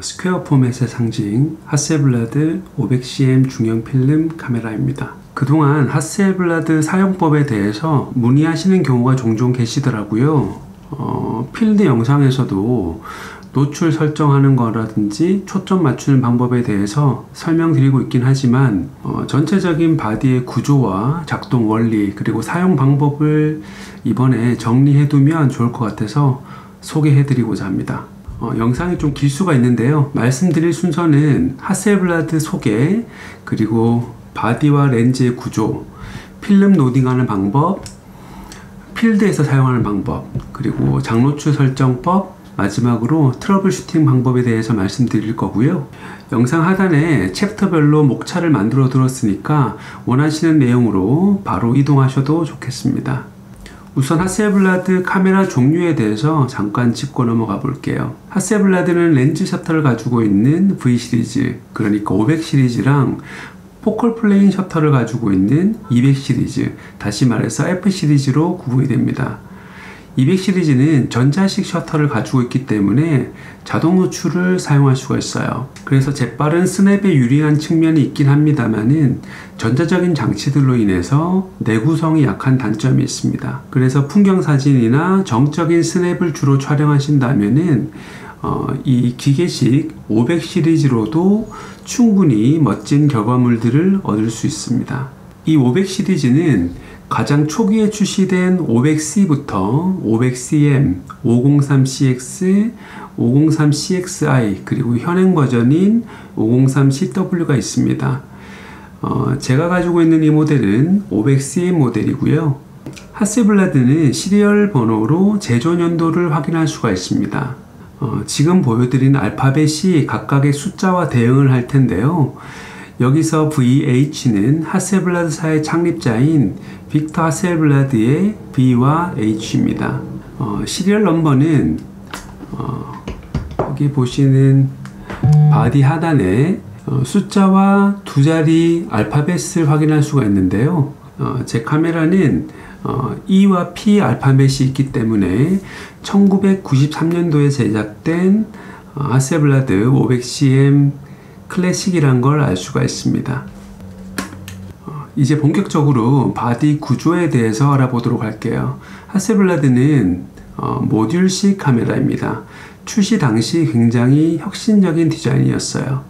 스퀘어 포맷의 상징 하셀블라드 500cm 중형 필름 카메라입니다. 그동안 하셀블라드 사용법에 대해서 문의하시는 경우가 종종 계시더라고요. 필드 영상에서도 노출 설정하는 거라든지 초점 맞추는 방법에 대해서 설명드리고 있긴 하지만 전체적인 바디의 구조와 작동 원리 그리고 사용 방법을 이번에 정리해두면 좋을 것 같아서 소개해드리고자 합니다. 영상이 좀 길 수가 있는데요. 말씀드릴 순서는 하셀블라드 소개, 그리고 바디와 렌즈의 구조, 필름 로딩하는 방법, 필드에서 사용하는 방법, 그리고 장노출 설정법, 마지막으로 트러블 슈팅 방법에 대해서 말씀드릴 거고요. 영상 하단에 챕터별로 목차를 만들어 두었으니까 원하시는 내용으로 바로 이동하셔도 좋겠습니다. 우선 하셀블라드 카메라 종류에 대해서 잠깐 짚고 넘어가 볼게요. 하셀블라드는 렌즈 셔터를 가지고 있는 V 시리즈, 그러니까 500 시리즈랑 포컬 플레인 셔터를 가지고 있는 200 시리즈, 다시 말해서 F 시리즈로 구분이 됩니다. 200 시리즈는 전자식 셔터를 가지고 있기 때문에 자동 노출을 사용할 수가 있어요. 그래서 재빠른 스냅에 유리한 측면이 있긴 합니다만은 전자적인 장치들로 인해서 내구성이 약한 단점이 있습니다. 그래서 풍경 사진이나 정적인 스냅을 주로 촬영하신다면은 이 기계식 500 시리즈로도 충분히 멋진 결과물들을 얻을 수 있습니다. 이 500 시리즈는 가장 초기에 출시된 500C부터 500cm, 503CX, 503CXI, 그리고 현행 버전인 503CW가 있습니다. 제가 가지고 있는 이 모델은 500cm 모델이고요. 하셀블라드는 시리얼 번호로 제조 연도를 확인할 수가 있습니다. 지금 보여드린 알파벳이 각각의 숫자와 대응을 할 텐데요. 여기서 VH는 하셀블라드사의 창립자인 빅터 하셀블라드의 B와 H입니다. 시리얼 넘버는 여기 보시는 바디 하단에 숫자와 두 자리 알파벳을 확인할 수가 있는데요. 제 카메라는 E와 P 알파벳이 있기 때문에 1993년도에 제작된 하셀블라드 500cm 클래식이란 걸 알 수가 있습니다. 이제 본격적으로 바디 구조에 대해서 알아보도록 할게요. 하셀블라드는 모듈식 카메라입니다. 출시 당시 굉장히 혁신적인 디자인이었어요.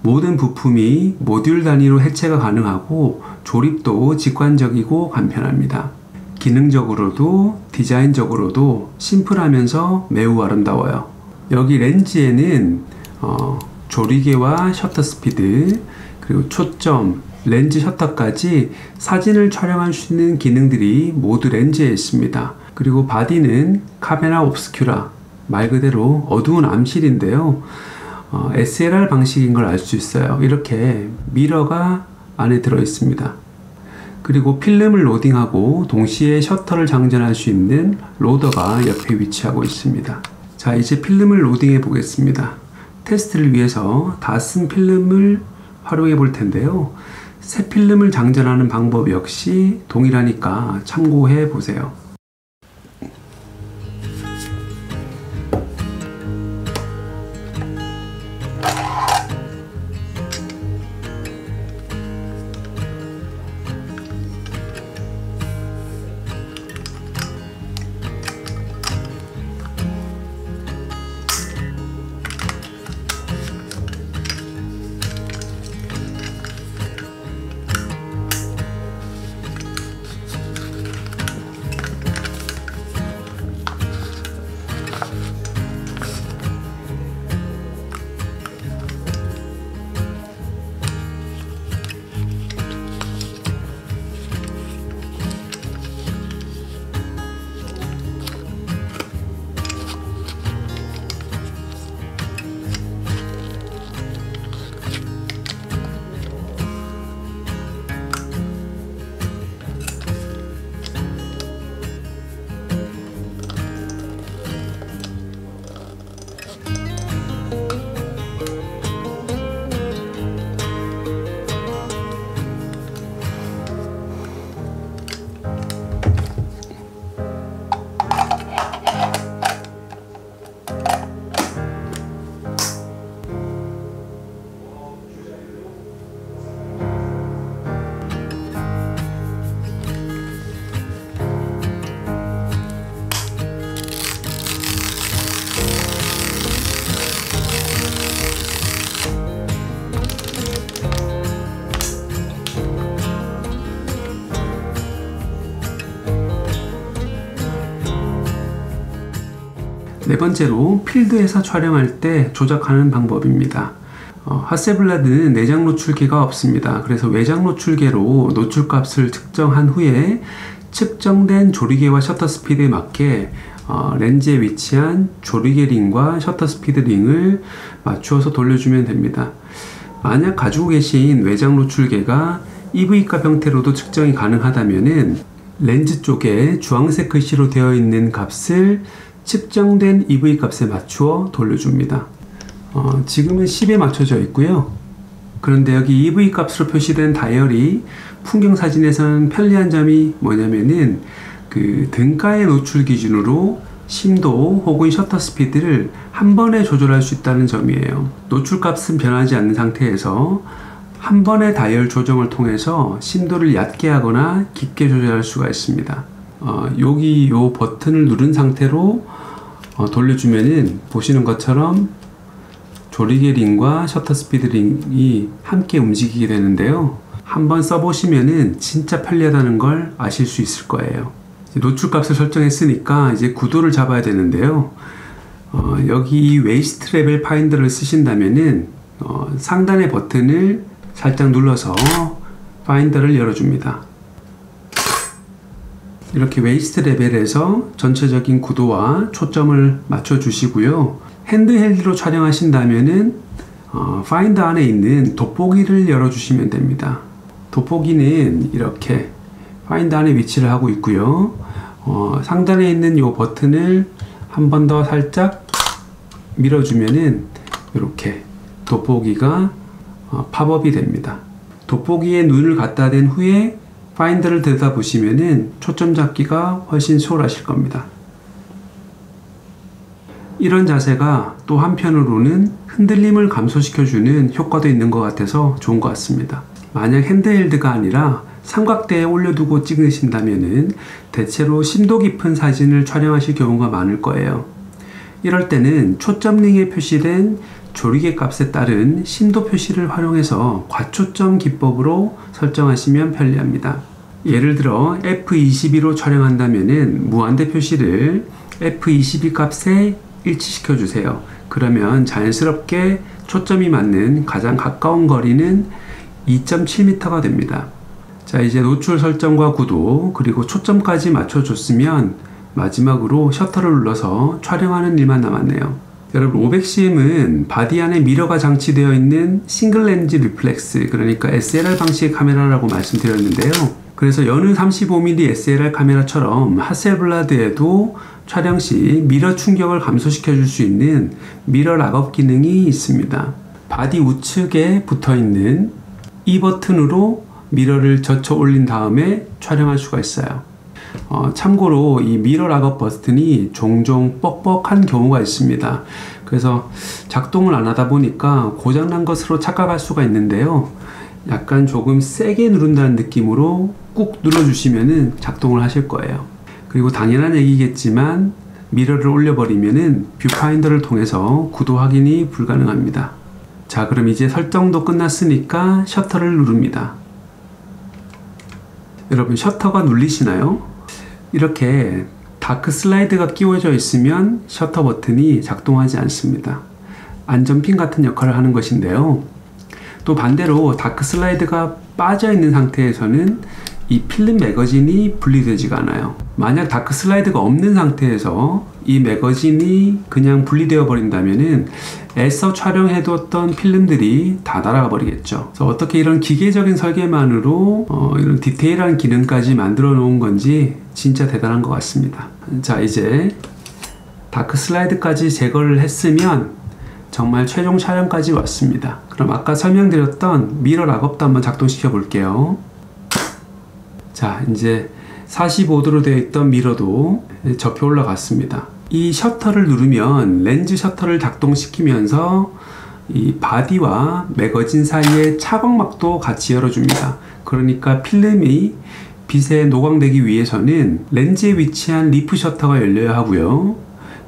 모든 부품이 모듈 단위로 해체가 가능하고 조립도 직관적이고 간편합니다. 기능적으로도 디자인적으로도 심플하면서 매우 아름다워요. 여기 렌즈에는 조리개와 셔터 스피드, 그리고 초점, 렌즈 셔터까지 사진을 촬영할 수 있는 기능들이 모두 렌즈에 있습니다. 그리고 바디는 카메라 옵스큐라, 말 그대로 어두운 암실인데요. SLR 방식인 걸 알 수 있어요. 이렇게 미러가 안에 들어 있습니다. 그리고 필름을 로딩하고 동시에 셔터를 장전할 수 있는 로더가 옆에 위치하고 있습니다. 자, 이제 필름을 로딩해 보겠습니다. 테스트를 위해서 다 쓴 필름을 활용해 볼 텐데요. 새 필름을 장전하는 방법 역시 동일하니까 참고해 보세요. 네 번째로 필드에서 촬영할 때 조작하는 방법입니다. 하셀블라드는 내장 노출계가 없습니다. 그래서 외장 노출계로 노출값을 측정한 후에 측정된 조리개와 셔터 스피드에 맞게 렌즈에 위치한 조리개 링과 셔터 스피드 링을 맞추어서 돌려주면 됩니다. 만약 가지고 계신 외장 노출계가 EV값 형태로도 측정이 가능하다면은 렌즈 쪽에 주황색 글씨로 되어 있는 값을 측정된 EV값에 맞추어 돌려줍니다. 지금은 10에 맞춰져 있고요. 그런데 여기 EV값으로 표시된 다이얼이 풍경사진에서는 편리한 점이 뭐냐면은 그 등가의 노출 기준으로 심도 혹은 셔터 스피드를 한 번에 조절할 수 있다는 점이에요. 노출값은 변하지 않는 상태에서 한 번의 다이얼 조정을 통해서 심도를 얕게 하거나 깊게 조절할 수가 있습니다. 여기 요 버튼을 누른 상태로 돌려주면은 보시는 것처럼 조리개 링과 셔터 스피드 링이 함께 움직이게 되는데요. 한번 써보시면은 진짜 편리하다는 걸 아실 수 있을 거예요. 노출값을 설정했으니까 이제 구도를 잡아야 되는데요. 여기 이 웨이스트 레벨 파인더를 쓰신다면은 상단의 버튼을 살짝 눌러서 파인더를 열어줍니다. 이렇게 웨이스트 레벨에서 전체적인 구도와 초점을 맞춰 주시고요. 핸드헬드로 촬영하신다면은 파인더 안에 있는 돋보기를 열어주시면 됩니다. 돋보기는 이렇게 파인더 안에 위치를 하고 있고요. 상단에 있는 이 버튼을 한 번 더 살짝 밀어주면은 이렇게 돋보기가 팝업이 됩니다. 돋보기에 눈을 갖다 댄 후에 파인더를 들여다보시면은 초점 잡기가 훨씬 수월하실 겁니다. 이런 자세가 또 한편으로는 흔들림을 감소시켜주는 효과도 있는 것 같아서 좋은 것 같습니다. 만약 핸드헬드가 아니라 삼각대에 올려두고 찍으신다면은 대체로 심도 깊은 사진을 촬영하실 경우가 많을 거예요. 이럴 때는 초점링에 표시된 조리개 값에 따른 심도 표시를 활용해서 과초점 기법으로 설정하시면 편리합니다. 예를 들어 F22로 촬영한다면은 무한대 표시를 F22 값에 일치시켜 주세요. 그러면 자연스럽게 초점이 맞는 가장 가까운 거리는 2.7m가 됩니다. 자, 이제 노출 설정과 구도 그리고 초점까지 맞춰줬으면 마지막으로 셔터를 눌러서 촬영하는 일만 남았네요. 여러분 500cm은 바디 안에 미러가 장치되어 있는 싱글 렌즈 리플렉스, 그러니까 SLR 방식의 카메라라고 말씀드렸는데요. 그래서 여느 35mm SLR 카메라처럼 하셀블라드에도 촬영 시 미러 충격을 감소시켜 줄 수 있는 미러 락업 기능이 있습니다. 바디 우측에 붙어 있는 이 버튼으로 미러를 젖혀 올린 다음에 촬영할 수가 있어요. 참고로 이 미러 락업 버튼이 종종 뻑뻑한 경우가 있습니다. 그래서 작동을 안 하다 보니까 고장난 것으로 착각할 수가 있는데요. 약간 조금 세게 누른다는 느낌으로 꾹 눌러주시면은 작동을 하실 거예요. 그리고 당연한 얘기겠지만 미러를 올려버리면은 뷰파인더를 통해서 구도 확인이 불가능합니다. 자, 그럼 이제 설정도 끝났으니까 셔터를 누릅니다. 여러분 셔터가 눌리시나요? 이렇게 다크 슬라이드가 끼워져 있으면 셔터 버튼이 작동하지 않습니다. 안전핀 같은 역할을 하는 것인데요. 또 반대로 다크 슬라이드가 빠져 있는 상태에서는 이 필름 매거진이 분리되지가 않아요. 만약 다크 슬라이드가 없는 상태에서 이 매거진이 그냥 분리되어 버린다면은 애써 촬영해뒀던 필름들이 다 날아가 버리겠죠. 그래서 어떻게 이런 기계적인 설계만으로 이런 디테일한 기능까지 만들어 놓은 건지 진짜 대단한 것 같습니다. 자, 이제 다크 슬라이드까지 제거를 했으면 정말 최종 촬영까지 왔습니다. 그럼 아까 설명드렸던 미러 락업도 한번 작동시켜 볼게요. 자, 이제 45도로 되어 있던 미러도 접혀 올라갔습니다. 이 셔터를 누르면 렌즈 셔터를 작동시키면서 이 바디와 매거진 사이의 차광막도 같이 열어줍니다. 그러니까 필름이 빛에 노광되기 위해서는 렌즈에 위치한 리프 셔터가 열려야 하고요.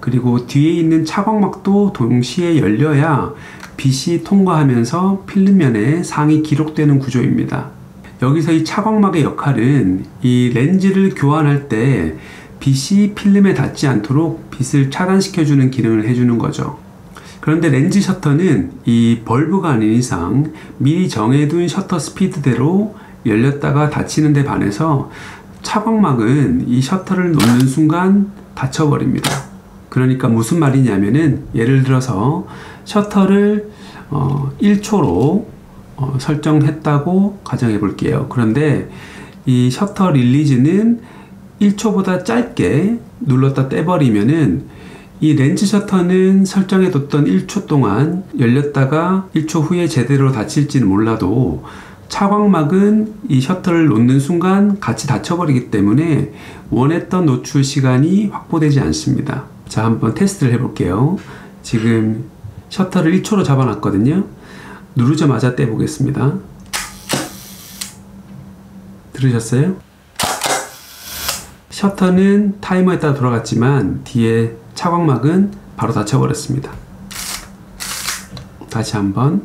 그리고 뒤에 있는 차광막도 동시에 열려야 빛이 통과하면서 필름면에 상이 기록되는 구조입니다. 여기서 이 차광막의 역할은 이 렌즈를 교환할 때 빛이 필름에 닿지 않도록 빛을 차단시켜주는 기능을 해주는 거죠. 그런데 렌즈 셔터는 이 벌브가 아닌 이상 미리 정해둔 셔터 스피드대로 열렸다가 닫히는 데 반해서 차광막은 이 셔터를 놓는 순간 닫혀버립니다. 그러니까 무슨 말이냐면은, 예를 들어서 셔터를 1초로 설정했다고 가정해 볼게요. 그런데 이 셔터 릴리즈는 1초보다 짧게 눌렀다 떼버리면은 이 렌즈 셔터는 설정해 뒀던 1초 동안 열렸다가 1초 후에 제대로 닫힐지는 몰라도 차광막은 이 셔터를 놓는 순간 같이 닫혀버리기 때문에 원했던 노출 시간이 확보되지 않습니다. 자, 한번 테스트를 해볼게요. 지금 셔터를 1초로 잡아놨거든요. 누르자마자 떼보겠습니다. 들으셨어요? 셔터는 타이머에 따라 돌아갔지만 뒤에 차광막은 바로 닫혀버렸습니다. 다시 한번.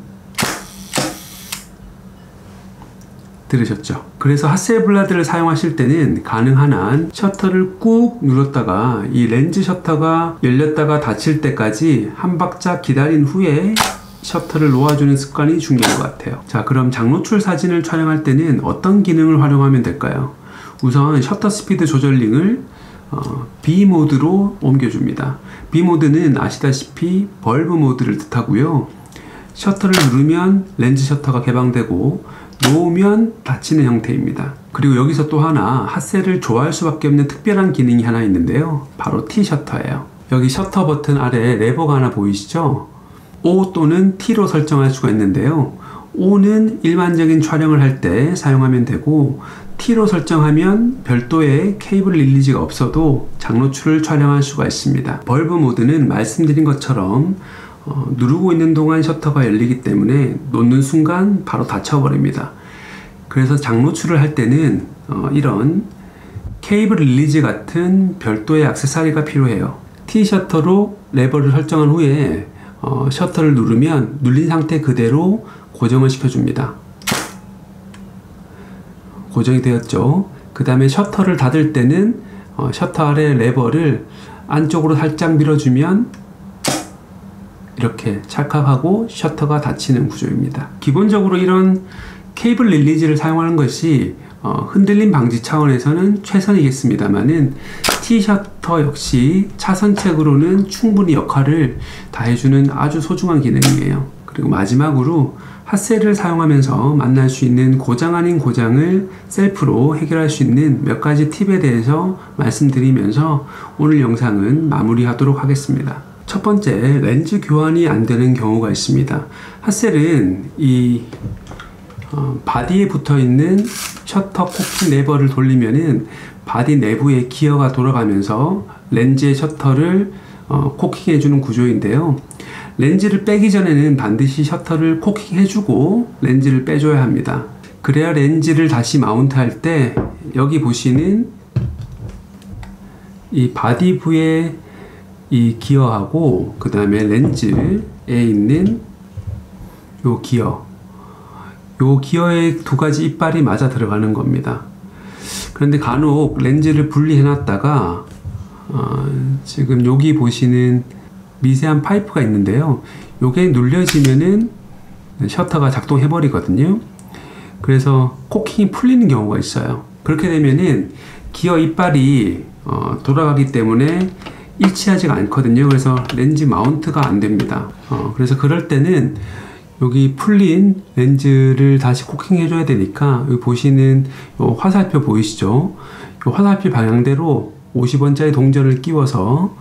들으셨죠? 그래서 하셀블라드를 사용하실 때는 가능한 한 셔터를 꾹 눌렀다가 이 렌즈 셔터가 열렸다가 닫힐 때까지 한 박자 기다린 후에 셔터를 놓아주는 습관이 중요한 것 같아요. 자, 그럼 장노출 사진을 촬영할 때는 어떤 기능을 활용하면 될까요? 우선 셔터 스피드 조절링을 B 모드로 옮겨줍니다. B 모드는 아시다시피 벌브 모드를 뜻하고요. 셔터를 누르면 렌즈 셔터가 개방되고 놓으면 닫히는 형태입니다. 그리고 여기서 또 하나 핫셀을 좋아할 수밖에 없는 특별한 기능이 하나 있는데요. 바로 T 셔터예요. 여기 셔터 버튼 아래 레버가 하나 보이시죠? O 또는 T로 설정할 수가 있는데요. O는 일반적인 촬영을 할 때 사용하면 되고, T로 설정하면 별도의 케이블 릴리즈가 없어도 장노출을 촬영할 수가 있습니다. 벌브 모드는 말씀드린 것처럼 누르고 있는 동안 셔터가 열리기 때문에 놓는 순간 바로 닫혀버립니다. 그래서 장노출을 할 때는 이런 케이블 릴리즈 같은 별도의 액세서리가 필요해요. T 셔터로 레버를 설정한 후에 셔터를 누르면 눌린 상태 그대로 고정을 시켜줍니다. 고정이 되었죠. 그 다음에 셔터를 닫을 때는 셔터 아래 레버를 안쪽으로 살짝 밀어주면 이렇게 찰칵하고 셔터가 닫히는 구조입니다. 기본적으로 이런 케이블 릴리즈를 사용하는 것이 흔들림 방지 차원에서는 최선이겠습니다만은 T 셔터 역시 차선책으로는 충분히 역할을 다해주는 아주 소중한 기능이에요. 그리고 마지막으로 핫셀을 사용하면서 만날 수 있는 고장 아닌 고장을 셀프로 해결할 수 있는 몇 가지 팁에 대해서 말씀드리면서 오늘 영상은 마무리하도록 하겠습니다. 첫 번째, 렌즈 교환이 안 되는 경우가 있습니다. 핫셀은 이 바디에 붙어 있는 셔터 코킹 레버를 돌리면은 바디 내부에 기어가 돌아가면서 렌즈의 셔터를 코킹해 주는 구조인데요. 렌즈를 빼기 전에는 반드시 셔터를 코킹 해주고 렌즈를 빼줘야 합니다. 그래야 렌즈를 다시 마운트 할 때 여기 보시는 이 바디부의 이 기어하고 그 다음에 렌즈에 있는 요 기어의 두 가지 이빨이 맞아 들어가는 겁니다. 그런데 간혹 렌즈를 분리해 놨다가 지금 여기 보시는 미세한 파이프가 있는데요. 요게 눌려지면은 셔터가 작동해 버리거든요. 그래서 코킹이 풀리는 경우가 있어요. 그렇게 되면은 기어 이빨이 돌아가기 때문에 일치하지가 않거든요. 그래서 렌즈 마운트가 안 됩니다. 그래서 그럴 때는 여기 풀린 렌즈를 다시 코킹 해줘야 되니까 여기 보시는 요 화살표 보이시죠? 요 화살표 방향대로 50원짜리 동전을 끼워서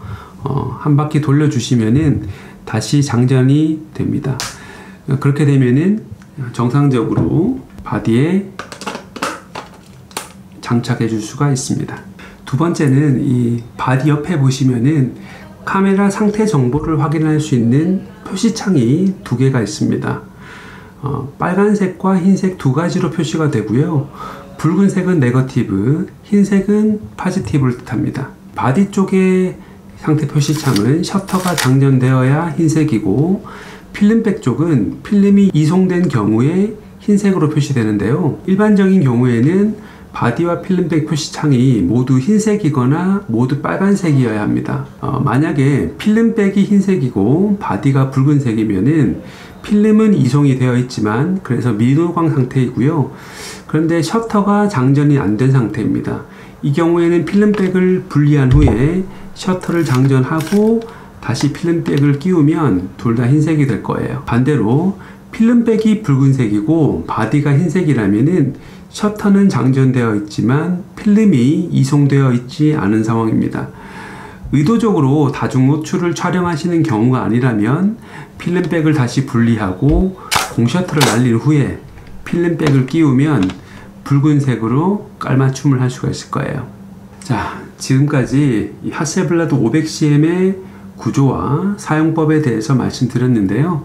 한 바퀴 돌려주시면은 다시 장전이 됩니다. 그렇게 되면은 정상적으로 바디에 장착해 줄 수가 있습니다. 두 번째는 이 바디 옆에 보시면은 카메라 상태 정보를 확인할 수 있는 표시창이 두 개가 있습니다. 빨간색과 흰색 두 가지로 표시가 되고요. 붉은색은 네거티브, 흰색은 파지티브를 뜻합니다. 바디 쪽의 상태 표시창은 셔터가 장전되어야 흰색이고, 필름백 쪽은 필름이 이송된 경우에 흰색으로 표시되는데요. 일반적인 경우에는 바디와 필름백 표시창이 모두 흰색이거나 모두 빨간색이어야 합니다. 만약에 필름백이 흰색이고 바디가 붉은색이면은 필름은 이송이 되어 있지만 그래서 미노광 상태이고요. 그런데 셔터가 장전이 안 된 상태입니다. 이 경우에는 필름백을 분리한 후에 셔터를 장전하고 다시 필름백을 끼우면 둘 다 흰색이 될 거예요. 반대로 필름백이 붉은색이고 바디가 흰색이라면은 셔터는 장전되어 있지만 필름이 이송되어 있지 않은 상황입니다. 의도적으로 다중 노출을 촬영하시는 경우가 아니라면 필름백을 다시 분리하고 공셔터를 날린 후에 필름백을 끼우면 붉은색으로 깔맞춤을 할 수가 있을 거예요. 자, 지금까지 이 하셀블라드 500CM의 구조와 사용법에 대해서 말씀드렸는데요.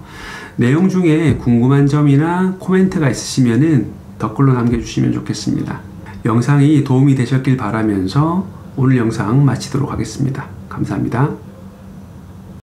내용 중에 궁금한 점이나 코멘트가 있으시면은 댓글로 남겨주시면 좋겠습니다. 영상이 도움이 되셨길 바라면서 오늘 영상 마치도록 하겠습니다. 감사합니다.